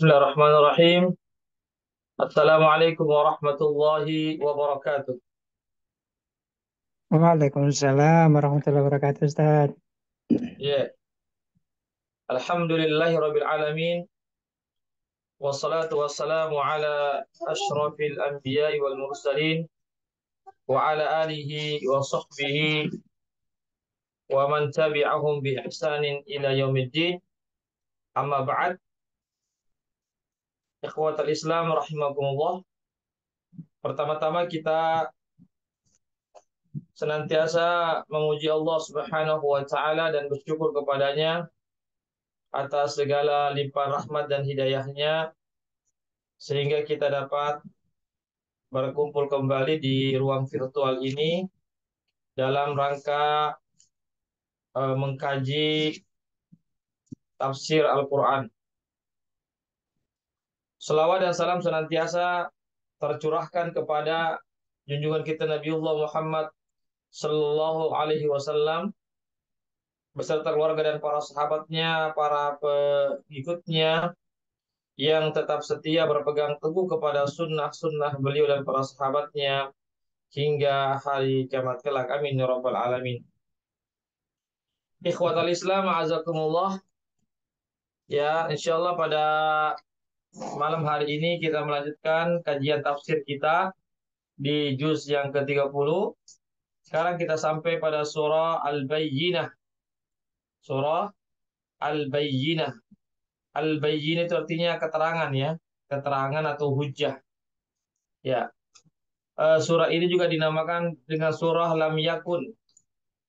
Bismillahirrahmanirrahim. Assalamualaikum warahmatullahi wabarakatuh. Waalaikumsalam warahmatullahi wabarakatuh, Ustaz. Ya, Alhamdulillahirabbil alamin wassalatu wassalamu ala asyrafil anbiya'i wal mursalin wa ala alihi wa sahbihi wa man tabi'ahum bi ihsanin ila yaumiddin. Amma ba'd. Ikhwatal Islam rahimakumullah. Pertama-tama kita senantiasa memuji Allah Subhanahu wa taala dan bersyukur kepadanya atas segala limpahan rahmat dan hidayahnya sehingga kita dapat berkumpul kembali di ruang virtual ini dalam rangka mengkaji tafsir Al-Quran. Selawat dan salam senantiasa tercurahkan kepada junjungan kita Nabiullah Muhammad Sallallahu Alaihi Wasallam beserta keluarga dan para sahabatnya, para pengikutnya yang tetap setia berpegang teguh kepada sunnah-sunnah beliau dan para sahabatnya hingga hari kiamat kelak. Amin ya rabbal alamin. Ikhwatal Islam, azakumullah. Ya, insya Allah pada malam hari ini kita melanjutkan kajian tafsir kita di juz yang ke-30. Sekarang kita sampai pada surah Al-Bayyinah. Surah Al-Bayyinah. Al-Bayyinah itu artinya keterangan ya. Keterangan atau hujjah. Ya, surah ini juga dinamakan dengan surah Lam Yakun.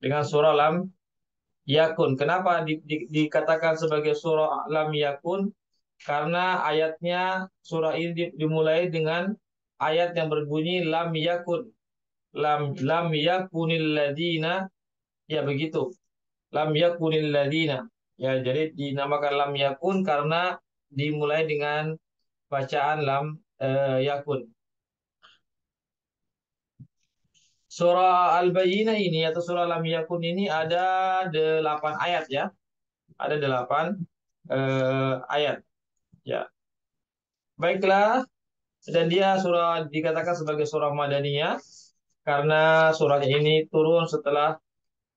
Dengan surah Lam Yakun. Kenapa dikatakan sebagai surah Lam Yakun? Karena ayatnya surah ini dimulai dengan ayat yang berbunyi lam yakun. Lam yakunil ladina, ya begitu. Lam yakunil ladina. Ya, jadi dinamakan lam yakun karena dimulai dengan bacaan lam yakun. Surah Al-Bayyinah ini atau surah Lam Yakun ini ada 8 ayat ya. Ada 8 ayat. Ya. Baiklah, dan dia surah dikatakan sebagai surah Madaniyah karena surah ini turun setelah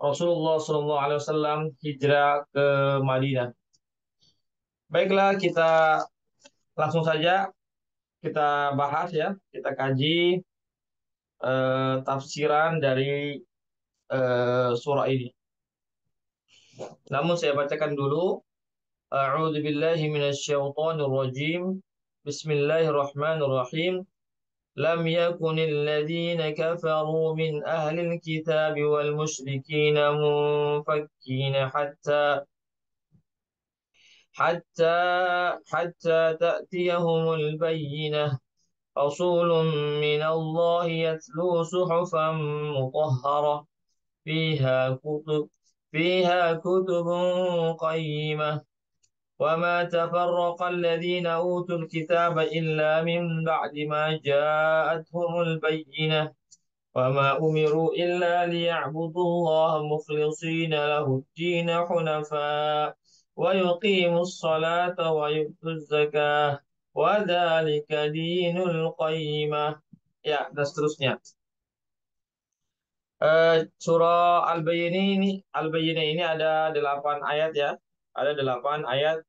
Rasulullah SAW hijrah ke Madinah. Baiklah, kita langsung saja kita bahas ya, kita kaji tafsiran dari surah ini. Namun saya bacakan dulu. A'udzu billahi minasyaitonir rajim. Bismillahirrahmanirrahim. لم يكن الذين كفروا من أهل الكتاب والمشركين منفكين حتى حتى تأتيهم البينة رسول من الله يتلو صحفا مطهرة فيها كتب فيها كتب قيمة وما تفرق الذين أوتوا الكتاب إلا من بعد ما جاءتهم البينة وما أمروا إلا ليعبدوا الله مخلصين له الدين حنفاء ويقيموا الصلاة ويؤتوا الزكاة وذلك دين القيمة. Ya, dan seterusnya. Surah Al-Bayyinah ini ada 8 ayat ya. Ada 8 ayat.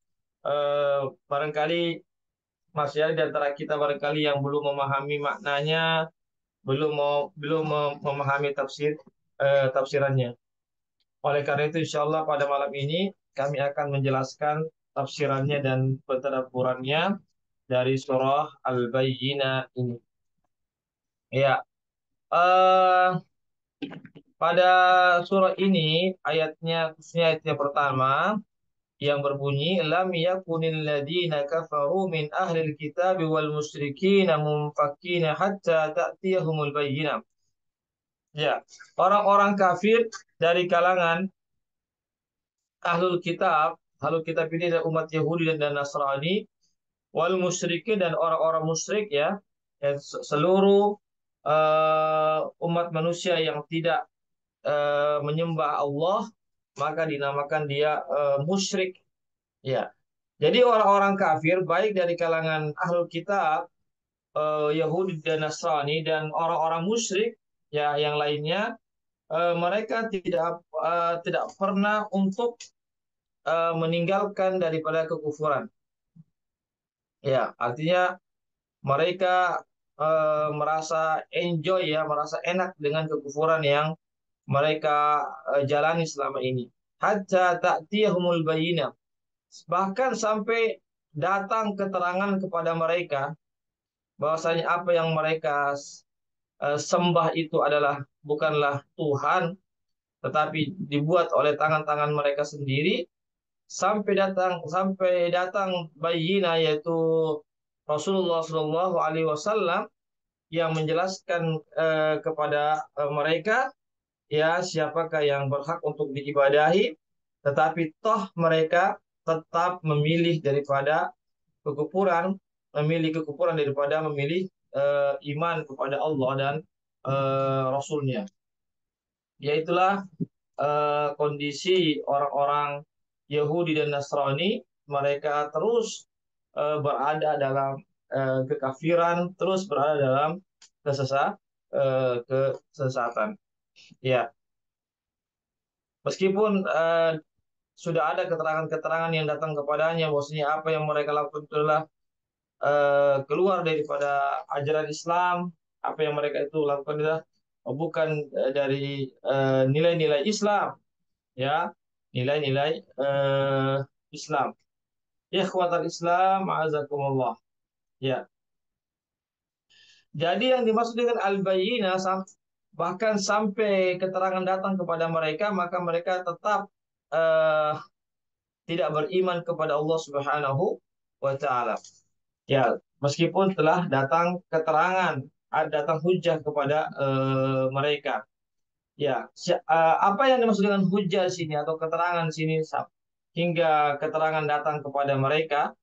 Barangkali masih ada di antara kita barangkali yang belum memahami maknanya, belum memahami tafsirannya. Oleh karena itu, insya Allah pada malam ini kami akan menjelaskan tafsirannya dan pentadabburannya dari surah Al-Bayyinah ini. Ya, eh, pada surah ini ayatnya khususnya ayatnya pertama yang berbunyi lam yakunil ladina kafaru min ahlil kitab wal musyrikin munfakkina hatta ta'tiyahumul bayyinah. Ya, orang-orang kafir dari kalangan ahlul kitab ini adalah umat Yahudi dan Nasrani, wal musyrikin dan orang-orang musyrik ya, dan seluruh umat manusia yang tidak menyembah Allah maka dinamakan dia musyrik ya. Jadi orang-orang kafir baik dari kalangan ahlul kitab, Yahudi dan Nasrani dan orang-orang musyrik ya yang lainnya, mereka tidak pernah untuk meninggalkan daripada kekufuran. Ya, artinya mereka merasa enjoy ya, merasa enak dengan kekufuran yang mereka jalani selama ini. Hatta ta'tiyahumul bayyinah. Bahkan sampai datang keterangan kepada mereka bahwasanya apa yang mereka sembah itu adalah bukanlah Tuhan, tetapi dibuat oleh tangan-tangan mereka sendiri, sampai datang bayyinah, yaitu Rasulullah Shallallahu Alaihi Wasallam yang menjelaskan kepada mereka ya siapakah yang berhak untuk diibadahi, tetapi toh mereka tetap memilih daripada kekufuran, memilih kekufuran daripada memilih iman kepada Allah dan Rasulnya. Yaitulah kondisi orang-orang Yahudi dan Nasrani, mereka terus berada dalam kekafiran, terus berada dalam kesesatan. Ya, meskipun sudah ada keterangan-keterangan yang datang kepadanya bahwasanya apa yang mereka lakukan itu adalah keluar daripada ajaran Islam, apa yang mereka itu lakukan adalah bukan dari nilai-nilai Islam, ya, nilai-nilai Islam. Ya, ikhwatal Islam, azakumullah. Ya. Jadi yang dimaksud dengan al-bayyinah, bahkan sampai keterangan datang kepada mereka, maka mereka tetap eh, tidak beriman kepada Allah Subhanahu wa taala. Ya, meskipun telah datang keterangan, datang hujah kepada mereka. Ya, apa yang dimaksud dengan hujah di sini atau keterangan di sini hingga keterangan datang kepada mereka?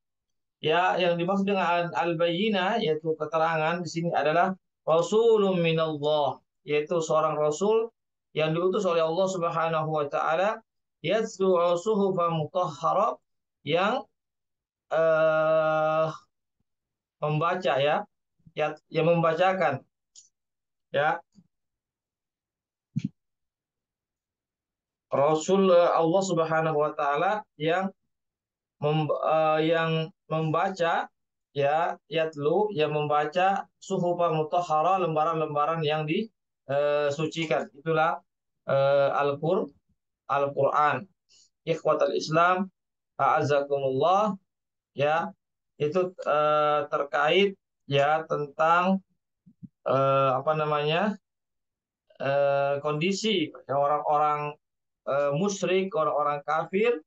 Ya, yang dimaksud dengan al-bayyinah yaitu keterangan di sini adalah rasulun minallah, yaitu seorang rasul yang diutus oleh Allah Subhanahu wa taala, yatlu suhufan mutahhara, yang eh, membaca ya yang membacakan ya Rasul Allah Subhanahu wa taala yang membaca ya yatlu, yang membaca suhufan mutahhara, lembaran-lembaran yang disucikan. Itulah Al-Qur'an. Ikhwatal Islam, a'azzakumullah, ya, itu terkait ya tentang apa namanya kondisi orang-orang musyrik, orang-orang kafir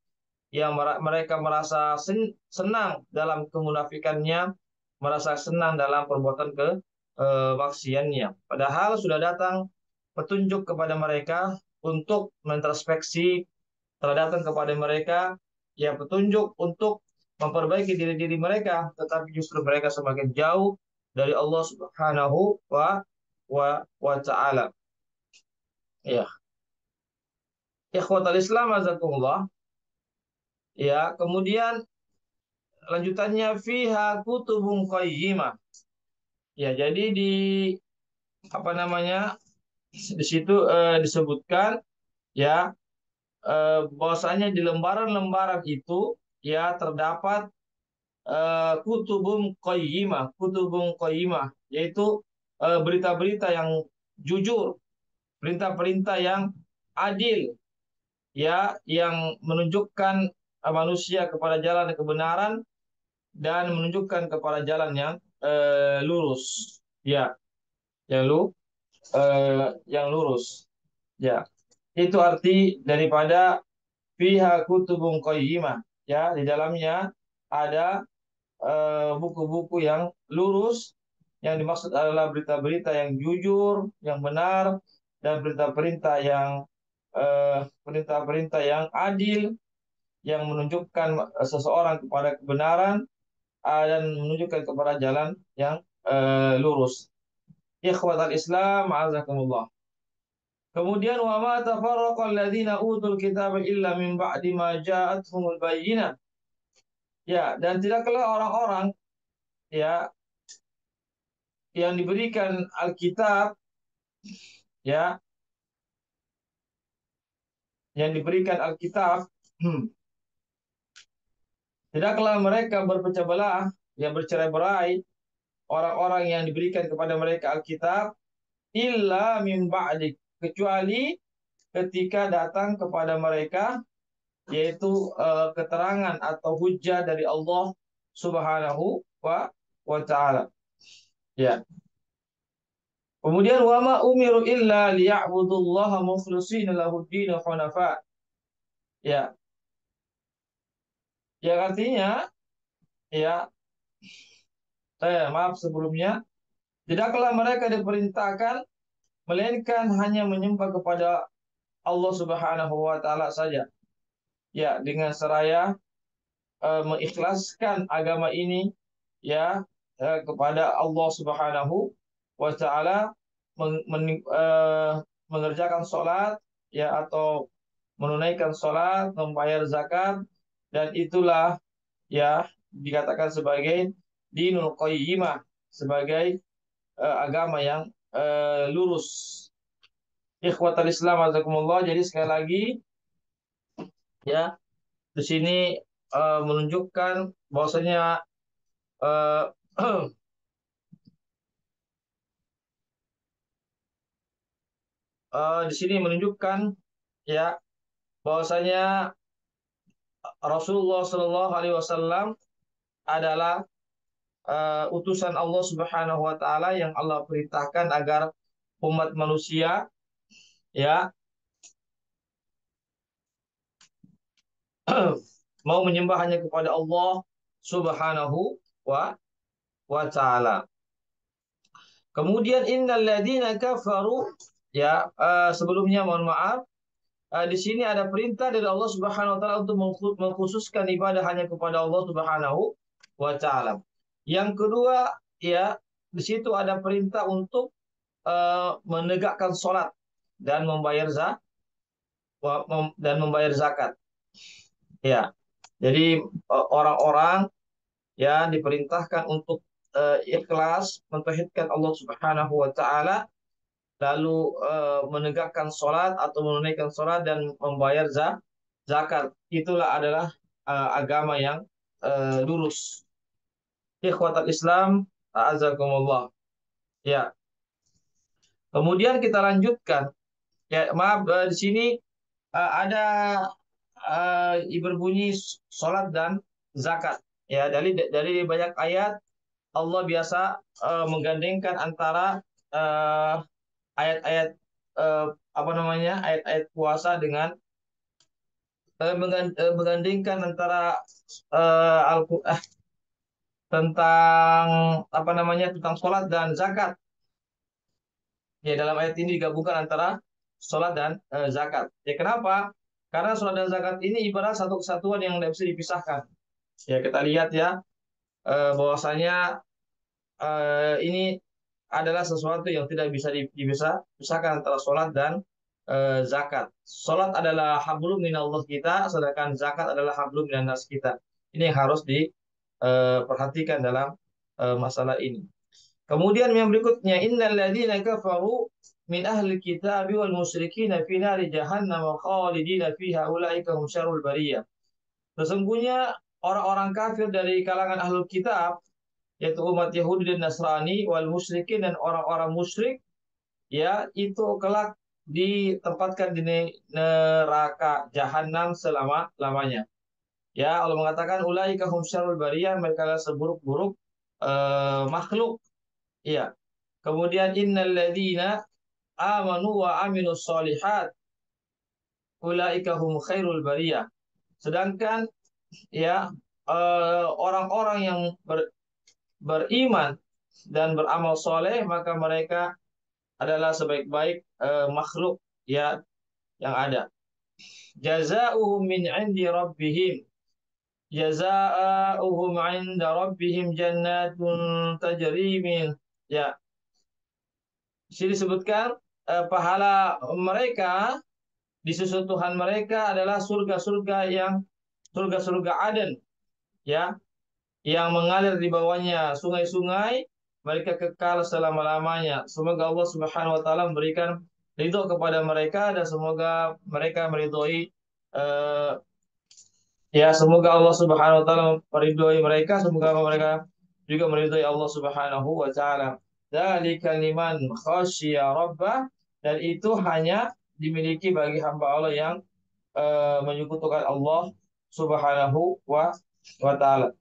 yang mereka merasa senang dalam kemunafikannya, merasa senang dalam perbuatan kemaksiannya. Padahal sudah datang petunjuk kepada mereka untuk mengintrospeksi, telah datang kepada mereka ya petunjuk untuk memperbaiki diri-diri mereka, tetapi justru mereka semakin jauh dari Allah Subhanahu wa taala. Ya, ikhwatal Islam azakumullah. Ya, kemudian lanjutannya fiha kutubun qayyimah. Ya, jadi di apa namanya di situ disebutkan ya bahwasanya di lembaran-lembaran itu ya terdapat kutubun qayyimah, yaitu berita-berita yang jujur, perintah-perintah yang adil, ya, yang menunjukkan manusia kepada jalan kebenaran dan menunjukkan kepada jalan yang lurus, ya, yang yang lurus, ya. Itu arti daripada fiha kutubun qayyimah, ya, di dalamnya ada buku-buku yang lurus, yang dimaksud adalah berita-berita yang jujur, yang benar, dan perintah-perintah yang adil, yang menunjukkan seseorang kepada kebenaran dan menunjukkan kepada jalan yang lurus. Ikhwatal Islam, azakumullah. Kemudian wa ma tafarraqa alladziina utul kitaba illa min ba'di ma ja'atuhumul bayyinah. Ya, dan tidaklah orang-orang ya yang diberikan Alkitab, ya, yang diberikan Alkitab, tidaklah mereka berpecah belah, yang bercerai-berai, orang-orang yang diberikan kepada mereka Alkitab, illa min ba'di, kecuali ketika datang kepada mereka yaitu keterangan atau hujjah dari Allah Subhanahu wa taala. Ya. Kemudian wa ma umiru illa liya'budullaha mukhlishina lahud-din hunafa. Ya. Yang artinya ya, maaf sebelumnya, tidaklah mereka diperintahkan melainkan hanya menyembah kepada Allah Subhanahu wa taala saja. Ya, dengan seraya mengikhlaskan agama ini ya kepada Allah Subhanahu wa taala, mengerjakan sholat ya atau menunaikan sholat, membayar zakat, dan itulah ya dikatakan sebagai dinul qayyimah, sebagai agama yang lurus. Ikhwatal Islam azakumullah. Jadi sekali lagi ya, di sini menunjukkan bahwasanya eh, di sini menunjukkan ya bahwasanya Rasulullah Shallallahu Alaihi Wasallam adalah utusan Allah Subhanahu Wa Taala yang Allah perintahkan agar umat manusia ya mau menyembah hanya kepada Allah Subhanahu wa Taala. Kemudian innal ladzina kafaru ya, sebelumnya mohon maaf, di sini ada perintah dari Allah Subhanahu wa taala untuk mengkhususkan ibadah hanya kepada Allah Subhanahu wa taala. Yang kedua, ya, di situ ada perintah untuk menegakkan sholat dan membayar zakat. Ya. Jadi orang-orang ya diperintahkan untuk ikhlas mentauhidkan Allah Subhanahu wa taala, lalu menegakkan sholat atau menunaikan sholat dan membayar zakat. Itulah adalah agama yang lurus. Ikhwatal Islam, a'azakumullah. Ya. Kemudian kita lanjutkan. Ya, maaf, di sini ada berbunyi sholat dan zakat. Ya, dari banyak ayat Allah biasa menggandengkan antara eh, ayat-ayat apa namanya, ayat-ayat puasa dengan menggandingkan antara Al-Qur'an tentang apa namanya, tentang sholat dan zakat. Ya, dalam ayat ini digabungkan antara sholat dan zakat. Ya, kenapa? Karena sholat dan zakat ini ibarat satu kesatuan yang tidak bisa dipisahkan. Ya, kita lihat ya, bahwasanya ini adalah sesuatu yang tidak bisa dipisahkan antara sholat dan zakat. Sholat adalah hablum minallah kita, sedangkan zakat adalah hablum minannas kita. Ini yang harus diperhatikan dalam masalah ini. Kemudian yang berikutnya, innal ladzina kafaru min ahli kitabi wal musyrikin fi nari jahannam khalidina fiha ulaika hum syarrul bariyah. Sesungguhnya orang-orang kafir dari kalangan ahlul kitab, yaitu umat Yahudi dan Nasrani, wal musyrikin, dan orang-orang musyrik, ya, itu kelak ditempatkan di neraka jahanam selama-lamanya. Ya, Allah mengatakan ulaika hum syarrul bariyah, mereka adalah seburuk-buruk makhluk. Iya. Kemudian innal ladzina amanu wa aminus solihat ulaika hum khairul bariyah. Sedangkan ya, orang-orang yang beriman dan beramal soleh, maka mereka adalah sebaik-baik makhluk ya yang ada. Jazaohum min 'indi rabbihim. Jazaohum 'inda rabbihim jannatun tajri min, ya. Di sini disebutkan pahala mereka di sisi Tuhan mereka adalah surga-surga Aden ya, yang mengalir di bawahnya sungai-sungai, mereka kekal selama-lamanya. Semoga Allah Subhanahu wa taala memberikan ridho kepada mereka dan semoga mereka meridhoi eh, ya, semoga Allah Subhanahu wa taala meridhoi mereka, semoga mereka juga meridhoi Allah Subhanahu wa taala. Dzalika liman khasyya rabbah, dan itu hanya dimiliki bagi hamba Allah yang menyekutukan Allah Subhanahu wa taala.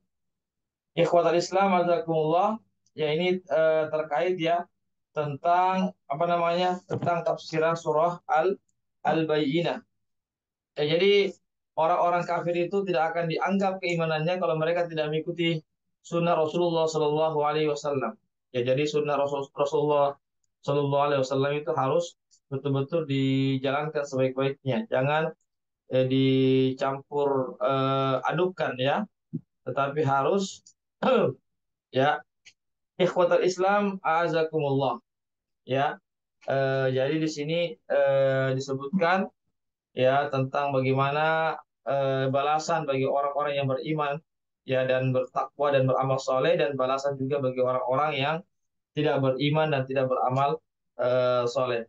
Ikhwatal Islam azakumullah, ya ini terkait ya tentang apa namanya? Tentang tafsiran surah Al-Bayyinah. Ya, jadi orang-orang kafir itu tidak akan dianggap keimanannya kalau mereka tidak mengikuti sunnah Rasulullah Shallallahu Alaihi Wasallam. Ya, jadi sunnah Rasulullah Shallallahu Alaihi Wasallam itu harus betul-betul dijalankan sebaik-baiknya. Jangan dicampur adukan ya, tetapi harus ya, ikhwatul Islam azakumullah, ya. Jadi di sini disebutkan ya tentang bagaimana balasan bagi orang-orang yang beriman ya dan bertakwa dan beramal soleh, dan balasan juga bagi orang-orang yang tidak beriman dan tidak beramal soleh.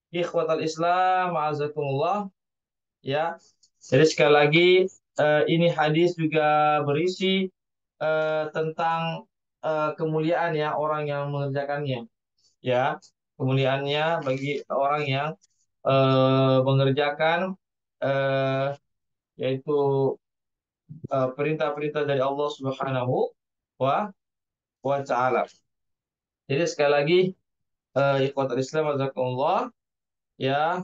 Ikhwatul Islam azakumullah, ya. Jadi sekali lagi ini hadis juga berisi tentang kemuliaan ya orang yang mengerjakannya, ya, kemuliaannya bagi orang yang mengerjakan eh, yaitu perintah-perintah dari Allah Subhanahu wa wa taala. Jadi sekali lagi ikhwatul Islam jazakumullah, ya,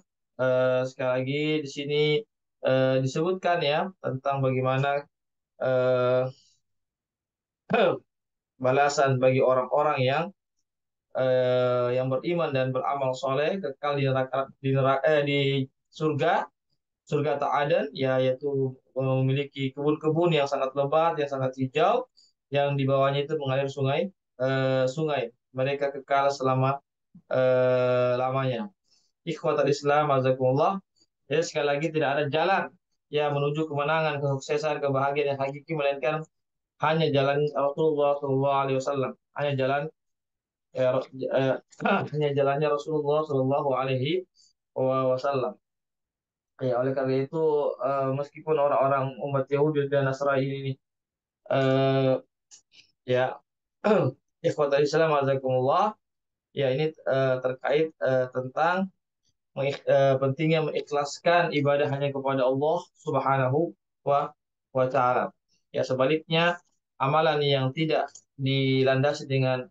sekali lagi di sini disebutkan ya tentang bagaimana eh, balasan bagi orang-orang yang beriman dan beramal soleh kekal di neraka, di surga, surga Ta'adan, ya, yaitu memiliki kebun-kebun yang sangat lebat, yang sangat hijau, yang di bawahnya itu mengalir sungai. Mereka kekal selama lamanya. Ikhwatul Islam azakumullah. Jadi sekali lagi tidak ada jalan ya menuju kemenangan, kesuksesan, kebahagiaan yang hakiki melainkan hanya jalan Rasulullah Shallallahu Alaihi Wasallam. Hanya jalan hanya jalannya Rasulullah Shallallahu Alaihi Wasallam. Ya, oleh karena itu meskipun orang-orang umat Yahudi dan Nasrani ini eh, ya ikhwatul Islam azakumullah, ya ini terkait tentang pentingnya mengikhlaskan ibadah hanya kepada Allah Subhanahu wa wa taala. Ya, sebaliknya amalan yang tidak dilandasi dengan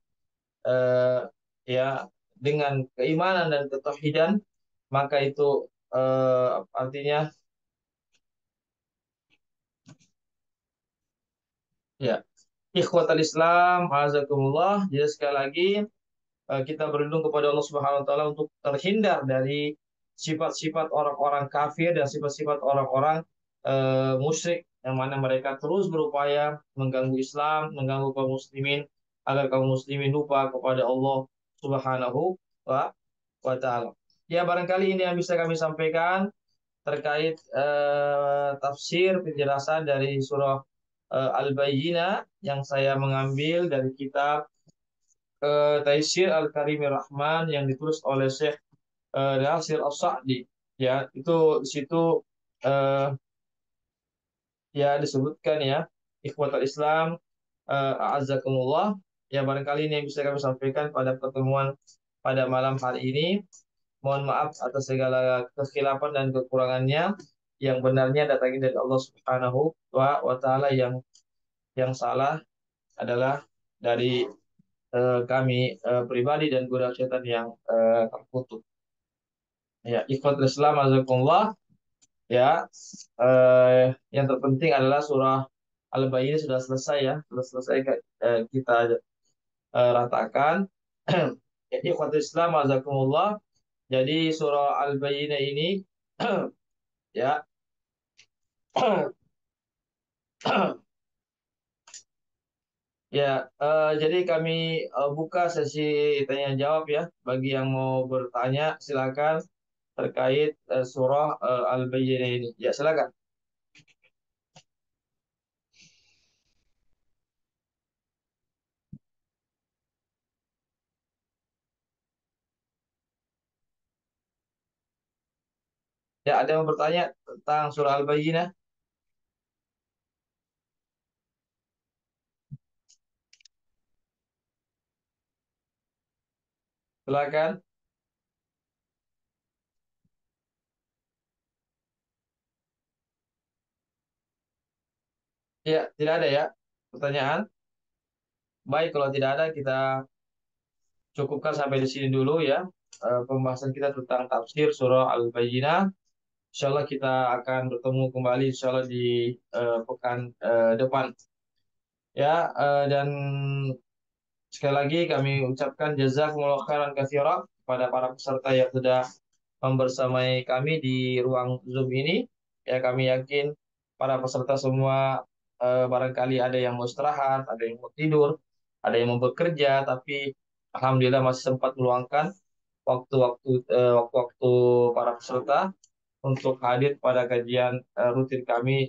eh, ya dengan keimanan dan ketauhidan, maka itu artinya ya, ikhwatal Islam azakumullah. Jadi sekali lagi kita berlindung kepada Allah Subhanahu wa taala untuk terhindar dari sifat-sifat orang-orang kafir dan sifat-sifat orang-orang musyrik yang mana mereka terus berupaya mengganggu Islam, mengganggu kaum muslimin agar kaum muslimin lupa kepada Allah Subhanahu wa taala. Ya, barangkali ini yang bisa kami sampaikan terkait tafsir penjelasan dari surah Al-Bayyinah yang saya mengambil dari kitab Taisir Al-Karimir Rahman yang ditulis oleh Syekh Nasir As-Sa'di. Ya, itu di situ eh, ya disebutkan ya ikhwatul Islam a'azzakumullah. Ya, barangkali ini yang bisa kami sampaikan pada pertemuan pada malam hari ini. Mohon maaf atas segala kekhilafan dan kekurangannya. Yang benarnya datangnya dari Allah Subhanahu wa taala, yang salah adalah dari kami pribadi dan godaan setan yang terkutuk. Ya, ikhwatul Islam azakumullah, ya. Yang terpenting adalah surah Al-Baqarah sudah selesai ya, sudah selesai kita ratakan. Ya, ikhwatul Islam azakumullah. Jadi surah Al-Baqarah ini ya ya, jadi kami buka sesi tanya jawab ya. Bagi yang mau bertanya silakan terkait surah Al-Baqarah ini. Ya, silakan. Ya, ada yang bertanya tentang surah Al-Bayyinah? Silakan. Ya, tidak ada ya pertanyaan. Baik, kalau tidak ada kita cukupkan sampai di sini dulu ya. Pembahasan kita tentang tafsir surah Al-Bayyinah. Insya Allah kita akan bertemu kembali insya Allah di pekan depan ya. Dan sekali lagi kami ucapkan jazakumullah khairan katsiran kepada para peserta yang sudah membersamai kami di ruang Zoom ini. Ya, kami yakin para peserta semua barangkali ada yang mau istirahat, ada yang mau tidur, ada yang mau bekerja, tapi alhamdulillah masih sempat meluangkan waktu-waktu para peserta untuk hadir pada kajian rutin kami,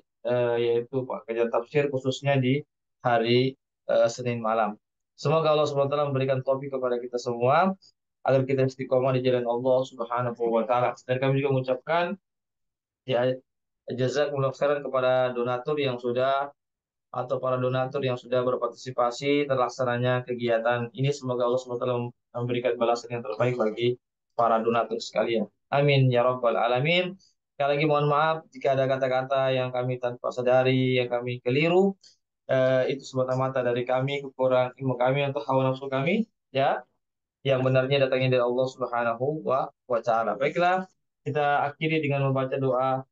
yaitu kajian tafsir khususnya di hari Senin malam. Semoga Allah SWT memberikan taufik kepada kita semua agar kita istiqomah di jalan Allah Subhanahu wa taala. Dan kami juga mengucapkan ya jazakumullah khairan kepada donatur yang sudah atau para donatur yang sudah berpartisipasi terlaksananya kegiatan ini. Semoga Allah SWT memberikan balasan yang terbaik bagi para donatur sekalian. Amin ya rabbal alamin. Sekali lagi mohon maaf jika ada kata-kata yang kami tanpa sadari, yang kami keliru. Itu semata-mata dari kami, kekurangan ilmu kami atau hawa nafsu kami. Ya, yang benarnya datangnya dari Allah Subhanahu wa taala. Baiklah, kita akhiri dengan membaca doa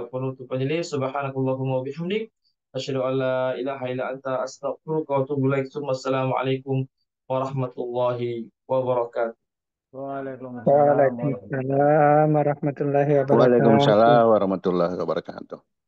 penutup majelis. Subhanakallahumma wa bihamdik asyhadu an la ilaha illa anta astaghfiruka wa atubu ilaik. Assalamualaikum warahmatullahi wabarakatuh. Waalaikumsalam warahmatullahi Waalaikumsalam warahmatullahi wabarakatuh. Waalaikumsalam warahmatullahi wabarakatuh.